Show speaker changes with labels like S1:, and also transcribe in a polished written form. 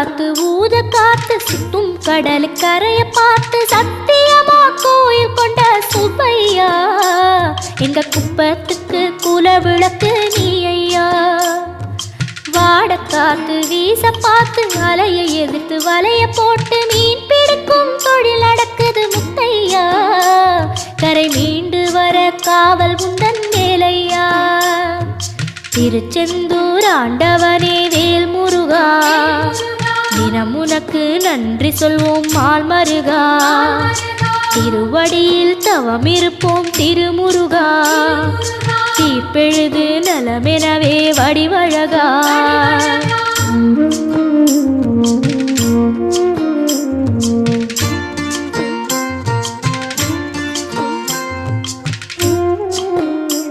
S1: காத்து ஊத காத்து சுத்தும் கடலு கரைய பார்த்து சத்தியமா கோயில் கொண்ட சுப்பையா எங்க குப்பத்துக்கு குல விளக்கு நீ ஐயா. வாட காத்து வீச பார்த்து அலையை எதிர்த்து வலைய போட்டு மீன் பிடிக்கும் தொழில் நடக்குது முத்தையா. கரை மீண்டு வர காவல் உந்தன் வேலையா. திருச்செந்தூர் ஆண்டவனே வேல் முருகா தினம் உனக்கு நன்றி சொல்வோம் மால் மருகா. திருவடியில் தவம் இருப்போம் திருமுருகா. தீப்பெழுது நலமெனவே வடிவழகா.